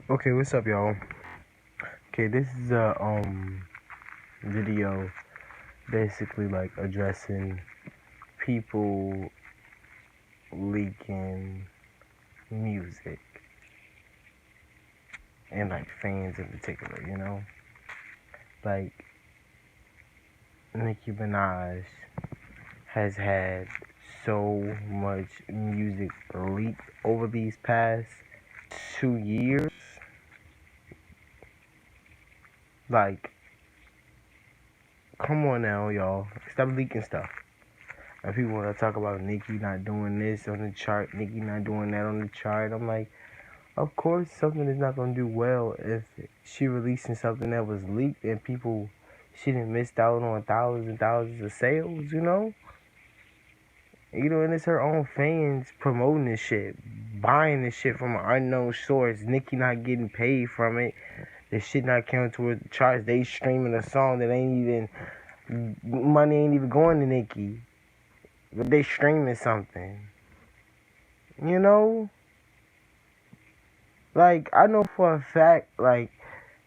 Okay, what's up, y'all? Okay, this is a video basically like addressing people leaking music and like fans in particular, Like Nicki Minaj has had so much music leaked over these past 2 years. Like, come on now, y'all. Stop leaking stuff. And people want to talk about Nicki not doing this on the chart, Nicki not doing that on the chart. I'm like, of course, something is not gonna do well if she releasing something that was leaked and people she didn't missed out on thousands and thousands of sales. And it's her own fans promoting this shit, buying this shit from an unknown source. Nicki not getting paid from it. This shit not counting towards the charts. They streaming a song that ain't even money ain't even going to Nicki, but they streaming something. You know, like I know for a fact, like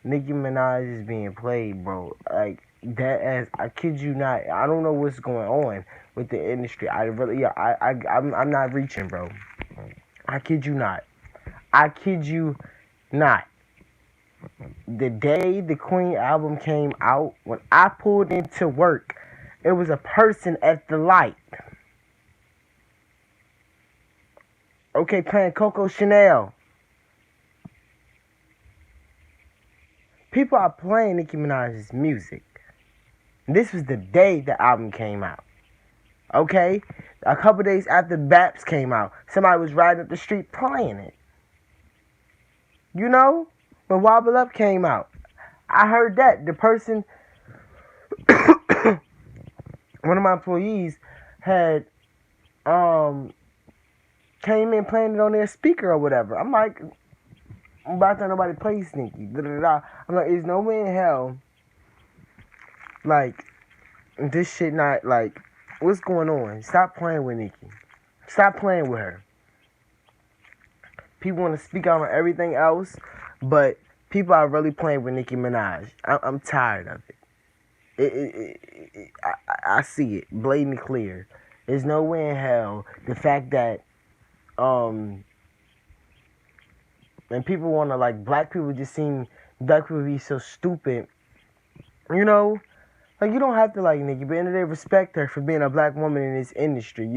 Nicki Minaj is being played, bro. Like that as I kid you not. I don't know what's going on with the industry. I really, yeah, I'm not reaching, bro. I kid you not. I kid you not. The day the Queen album came out, when I pulled into work, it was a person at the light. Okay, playing Coco Chanel. People are playing Nicki Minaj's music. This was the day the album came out. Okay? A couple days after Baps came out, somebody was riding up the street playing it. You know? When Wobble Up came out, I heard that. The person, one of my employees, had came in playing it on their speaker or whatever. I'm like, I'm about to nobody play Sneaky. Da, da, da. I'm like, there's no way in hell, like, this shit not, like, what's going on? Stop playing with Nicki. Stop playing with her. People want to speak out on everything else, but people are really playing with Nicki Minaj. I'm tired of it. I see it blatantly clear. There's no way in hell the fact that and people want to like black people be so stupid, you know. Like, you don't have to like Nicki, but in the end of the day, respect her for being a black woman in this industry,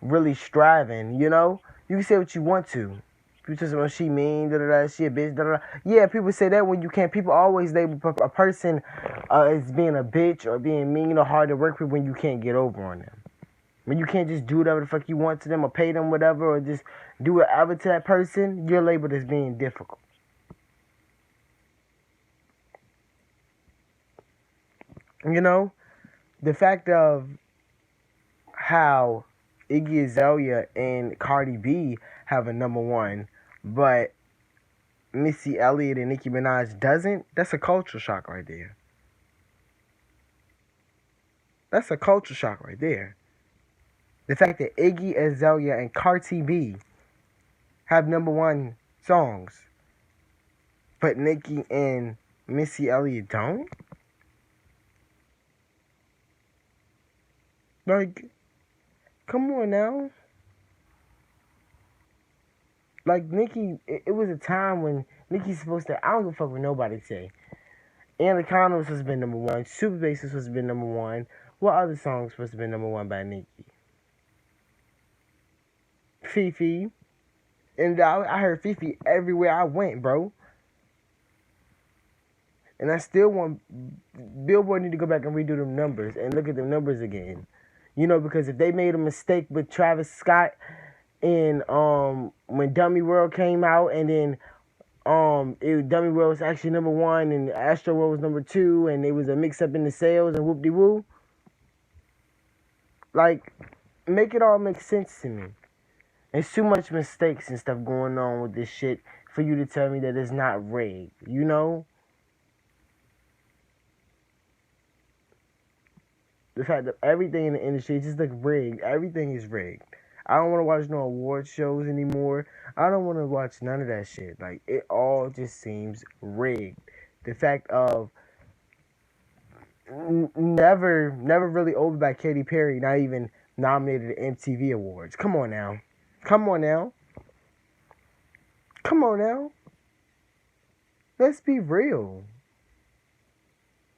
really striving, You can say what you want to. People say, well, she mean, da-da-da, she a bitch, da-da-da. Yeah, people say that when you can't. People always label a person as being a bitch or being mean or hard to work with when you can't get over on them. When you can't just do whatever the fuck you want to them or pay them whatever or just do whatever to that person, you're labeled as being difficult. The fact of how Iggy Azalea and Cardi B have a number one, but Missy Elliott and Nicki Minaj doesn't, that's a culture shock right there. That's a culture shock right there. The fact that Iggy Azalea and Cardi B have number one songs, but Nicki and Missy Elliott don't? Like, come on now. Like, Nicki, it was a time when Nicki's supposed to, I don't give a fuck what nobody say. Anaconda was supposed to be number one. Super Bass was supposed to be number one. What other songs supposed to be number one by Nicki? Fifi. And I heard Fifi everywhere I went, bro. And I still want Billboard need to go back and redo them numbers and look at them numbers again. Because if they made a mistake with Travis Scott in when Dummy World came out, and then Dummy World was actually number one and Astro World was number two, and it was a mix up in the sales and whoop de woo. Like, make it all make sense to me. There's too much mistakes and stuff going on with this shit for you to tell me that it's not rigged, The fact that everything in the industry just looks rigged. Everything is rigged. I don't want to watch no award shows anymore. I don't want to watch none of that shit. Like, it all just seems rigged. The fact of never really over by Katy Perry, not even nominated at MTV Awards. Come on now. Come on now. Come on now. Let's be real.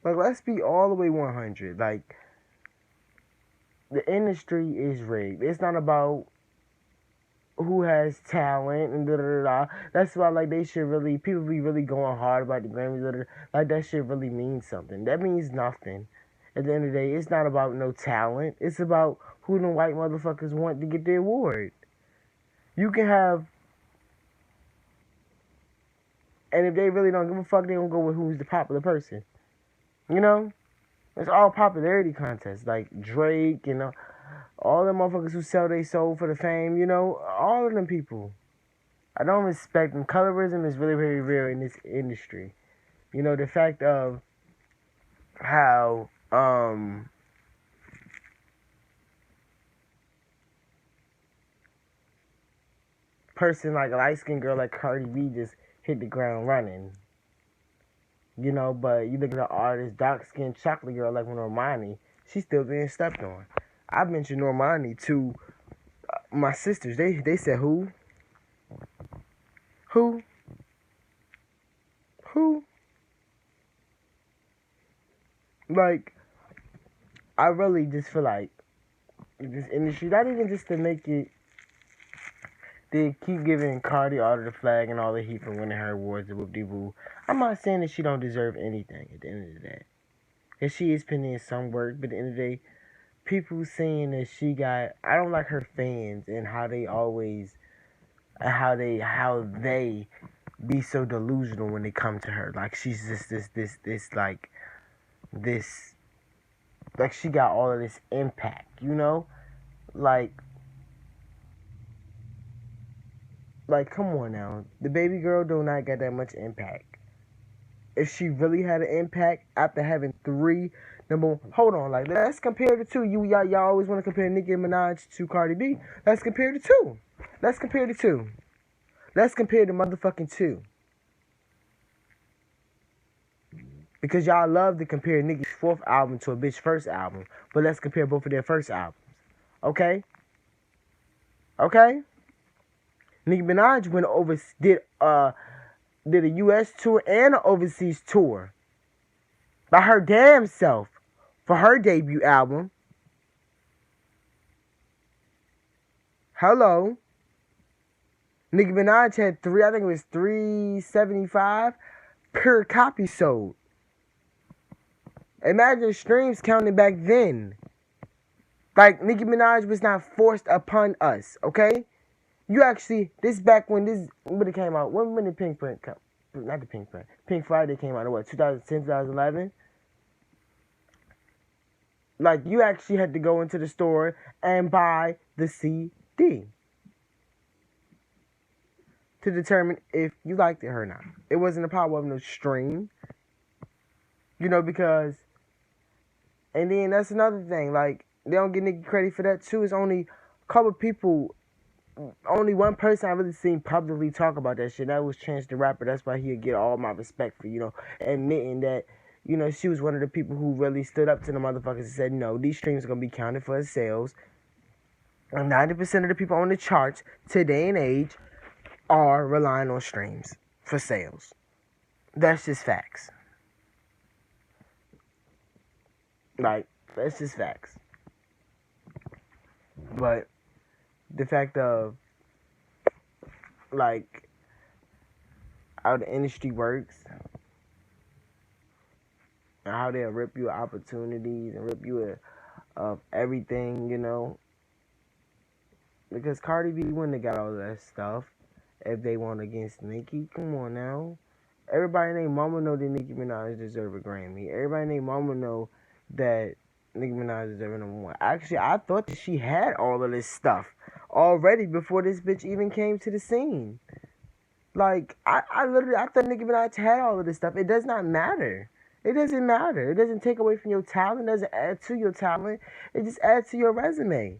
Like, let's be all the way 100. Like, the industry is rigged. It's not about who has talent and da da da. That's why, like, they should really, people be really going hard about the Grammys. Da, da, like, that shit really means something. That means nothing. At the end of the day, it's not about no talent. It's about who the white motherfuckers want to get the award. You can have, and if they really don't give a fuck, they don't go with who's the popular person. You know? It's all popularity contests. Like Drake, you know, all the motherfuckers who sell their soul for the fame, you know, all of them people. I don't respect them. Colorism is really, very real in this industry. You know, the fact of how, person like a light-skinned girl like Cardi B just hit the ground running. You know, but you look at an artist, dark-skinned chocolate girl like Normani, she's still being stepped on. I mentioned Normani to my sisters. They said, who? Who? Who? Like, I really just feel like this industry, not even just to make it, they keep giving Cardi all of the flag and all the heat for winning her awards and whoop-de-woo. I'm not saying that she don't deserve anything at the end of the day. Because she is putting in some work, but at the end of the day, people saying that she got, I don't like her fans and how they always, how they be so delusional when they come to her. Like, she's just this, like, she got all of this impact, you know? Like, come on now. The baby girl do not get that much impact. If she really had an impact after having three hold on, like, let's compare the two. Y'all always want to compare Nicki Minaj to Cardi B. Let's compare the two. Let's compare the two. Let's compare the motherfucking two. Because y'all love to compare Nicki's fourth album to a bitch first album. But let's compare both of their first albums. Okay? Okay? Nicki Minaj went over, did a US tour and an overseas tour by her damn self for her debut album. Hello. Nicki Minaj had I think it was 375 per copy sold. Imagine streams counting back then. Like, Nicki Minaj was not forced upon us, okay? You actually, this back when it came out. When did Pink Print come? Not the Pink Print. Pink Friday came out in what, 2010, 2011? Like, you actually had to go into the store and buy the CD to determine if you liked it or not. It wasn't a power of no stream. You know, because, and then that's another thing. Like, they don't get Nicki credit for that too. It's only a couple people, only one person I really seen publicly talk about that shit. That was Chance the Rapper. That's why he'll get all my respect for, you know, admitting that, you know, she was one of the people who really stood up to the motherfuckers and said, no, these streams are going to be counted for as sales. And 90% of the people on the charts today and age are relying on streams for sales. That's just facts. Like, that's just facts. But the fact of, like, how the industry works and how they'll rip you of opportunities and rip you of everything, you know. Because Cardi B wouldn't have got all of that stuff if they won against Nicki. Come on now. Everybody named Mama know that Nicki Minaj deserve a Grammy. Everybody named Mama know that Nicki Minaj deserve number one. Actually, I thought that she had all of this stuff already before this bitch even came to the scene. Like, I thought Nicki Minaj had all of this stuff. It does not matter. It doesn't matter. It doesn't take away from your talent. It doesn't add to your talent. It just adds to your resume.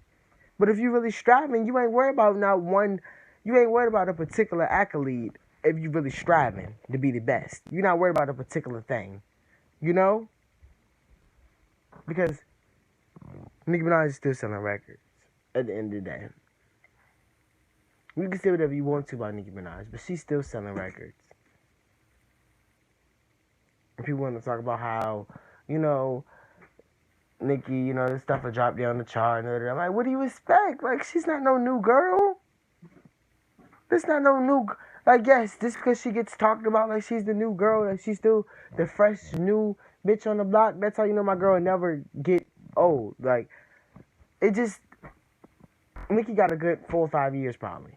But if you really striving, you ain't worried about not one. You ain't worried about a particular accolade. If you really striving to be the best, you're not worried about a particular thing. You know, because Nicki Minaj is still selling records. At the end of the day, you can say whatever you want to about Nicki Minaj, but she's still selling records. And people want to talk about how, you know, Nicki, you know, this stuff will drop down the chart. And I'm like, what do you expect? Like, she's not no new girl. This not no new. Like, yes, just because she gets talked about like she's the new girl, like she's still the fresh new bitch on the block. That's how you know my girl will never get old. Like, it just. Nicki got a good 4 or 5 years probably.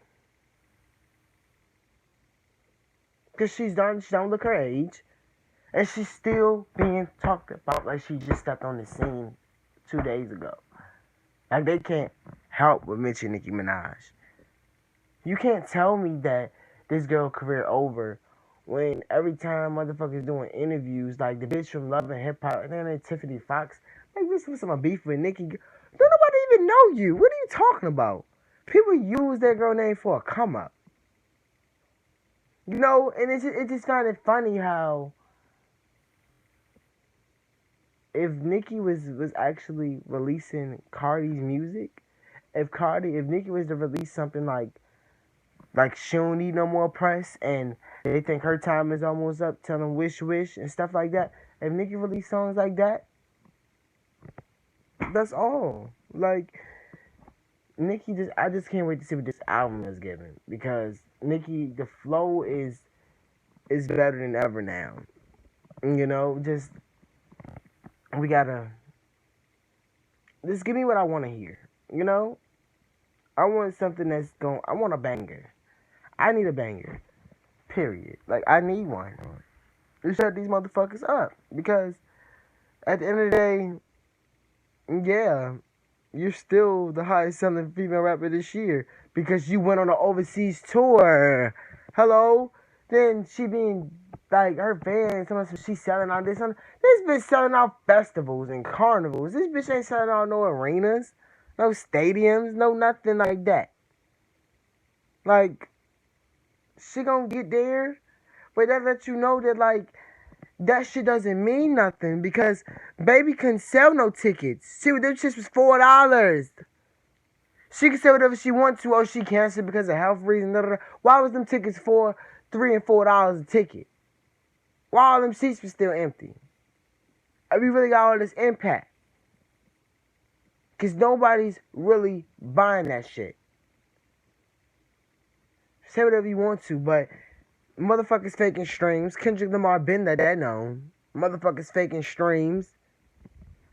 Because she don't look her age. And she's still being talked about like she just stepped on the scene 2 days ago. Like, they can't help but mention Nicki Minaj. You can't tell me that this girl career over when every time motherfuckers doing interviews, like the bitch from Love and Hip Hop, and then Tiffany Fox, like, this was some beef with Nicki. Don't nobody even know you. What are you talking about? People use that girl name for a come up. You know, and it just found it funny how if Nicki was actually releasing Cardi's music, if Nicki was to release something like she don't need no more press and they think her time is almost up, tell them wish and stuff like that. If Nicki released songs like that, that's all. Like, Nicki I just can't wait to see what this album is giving, because Nicki, the flow is better than ever now. You know, just we gotta just give me what I want to hear. You know, I want something I want a banger. I need a banger. Period. Like, I need one. To shut these motherfuckers up, because at the end of the day, yeah, you're still the highest selling female rapper this year because you went on an overseas tour. Hello? Then she being like, her fans, she's selling out this. This bitch selling out festivals and carnivals. This bitch ain't selling out no arenas, no stadiums, no nothing like that. Like, she gonna get there, but that lets you know that, like, that shit doesn't mean nothing, because baby couldn't sell no tickets. See, them shits was $4. She can say whatever she wants to. Oh, she canceled because of health reasons. Blah, blah, blah. Why was them tickets $3 and $4 a ticket? Why all them seats was still empty? And we really got all this impact, because nobody's really buying that shit. Say whatever you want to, but motherfuckers faking streams. Kendrick Lamar been that known. Motherfuckers faking streams.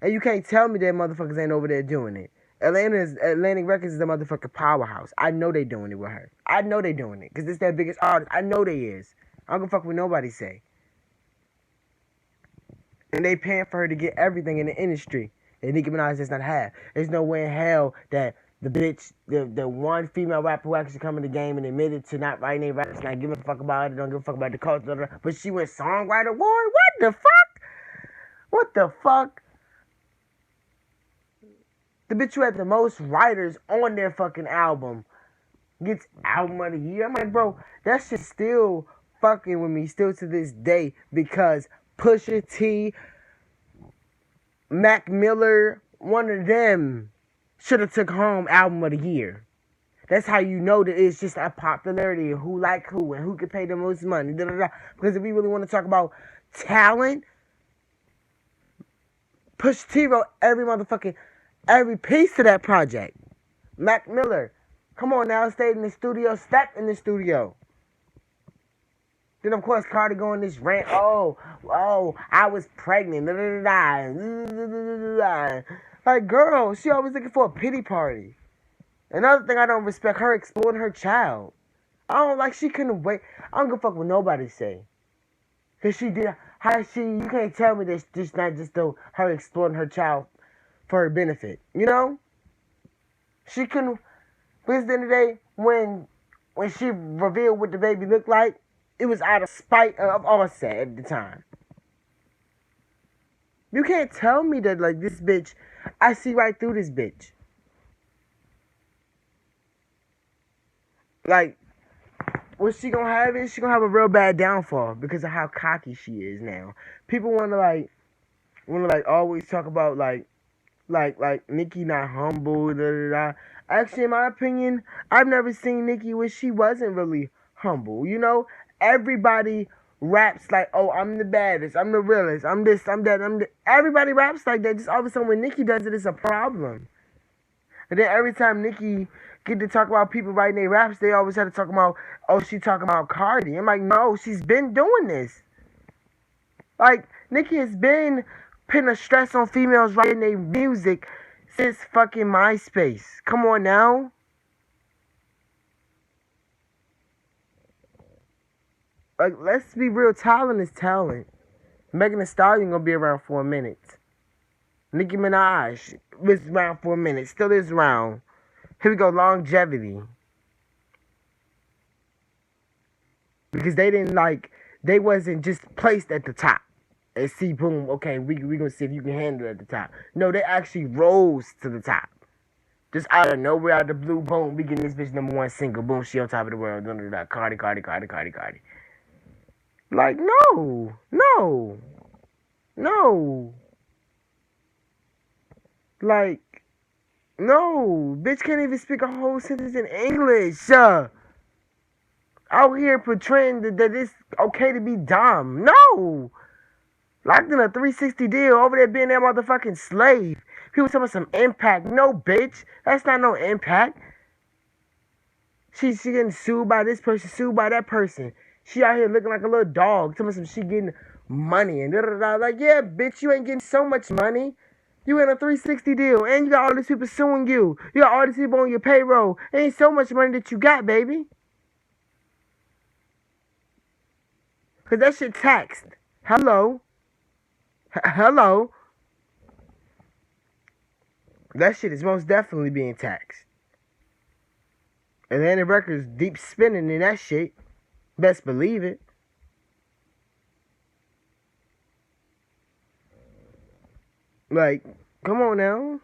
And you can't tell me that motherfuckers ain't over there doing it. Atlantic Records is the motherfucking powerhouse. I know they doing it with her. I know they doing it, because it's their biggest artist. I know they is. I don't give a fuck what nobody say. And they paying for her to get everything in the industry that Nicki Minaj does not have. There's no way in hell that the bitch, the one female rapper who actually come in the game and admitted to not writing any raps, not giving a fuck about it, don't give a fuck about the culture, but she went songwriter award? What the fuck? What the fuck? The bitch who had the most writers on their fucking album gets album of the year. I'm like, bro, that shit still fucking with me still to this day, because Pusha T, Mac Miller, one of them should have took home album of the year. That's how you know that it's just a popularity of who like who and who can pay the most money. Da, da, da. Because if we really want to talk about talent, Pusha T wrote every piece of that project. Mac Miller, come on now, stayed in the studio, stepped in the studio. Then of course Cardi going this rant. Oh, I was pregnant. Da, da, da, da, da. Like, girl, she always looking for a pity party. Another thing I don't respect, her exploiting her child. I don't like, she couldn't wait. I don't give a fuck what nobody say. Cause she did, you can't tell me that just not just though her exploiting her child for her benefit. You know? She couldn't, because at the end of the day, when she revealed what the baby looked like, it was out of spite of Offset at the time. You can't tell me that, like, this bitch, I see right through this bitch. Like, what she gonna have is she gonna have a real bad downfall because of how cocky she is now. People wanna always talk about like Nicki not humble, da da da. Actually, in my opinion, I've never seen Nicki where she wasn't really humble. You know, everybody raps like, "Oh, I'm the baddest, I'm the realest, I'm this, I'm that, I'm the." Everybody raps like that. Just all of a sudden, when Nicki does it, it's a problem. And then every time Nicki get to talk about people writing their raps, they always have to talk about, "Oh, she talking about Cardi." I'm like, no, she's been doing this. Like, Nicki has been putting a stress on females writing their music since fucking MySpace. Come on now. Like, let's be real. Talent is talent. Megan Thee Stallion gonna be around for a minute. Nicki Minaj was around for a minute. Still is around. Here we go. Longevity. Because they wasn't just placed at the top. And see, boom, okay, we gonna see if you can handle it at the top. No, they actually rose to the top. Just out of nowhere, out of the blue, boom, we getting this bitch #1 single. Boom, she on top of the world. Cardi, Cardi, Cardi, Cardi, Cardi. Like, no, no, no. Like, no. Bitch can't even speak a whole sentence in English. Out here portraying that it's okay to be dumb. No. Locked in a 360 deal over there being that motherfucking slave. People talking about some impact. No, bitch. That's not no impact. She getting sued by this person, sued by that person. She out here looking like a little dog. Telling some she getting money and da da da. Like, yeah, bitch, you ain't getting so much money. You in a 360 deal and you got all these people suing you. You got all these people on your payroll. Ain't so much money that you got, baby. Cause that shit taxed. Hello. Hello. That shit is most definitely being taxed. Atlantic Records deep spinning in that shit. Best believe it. Like, come on now.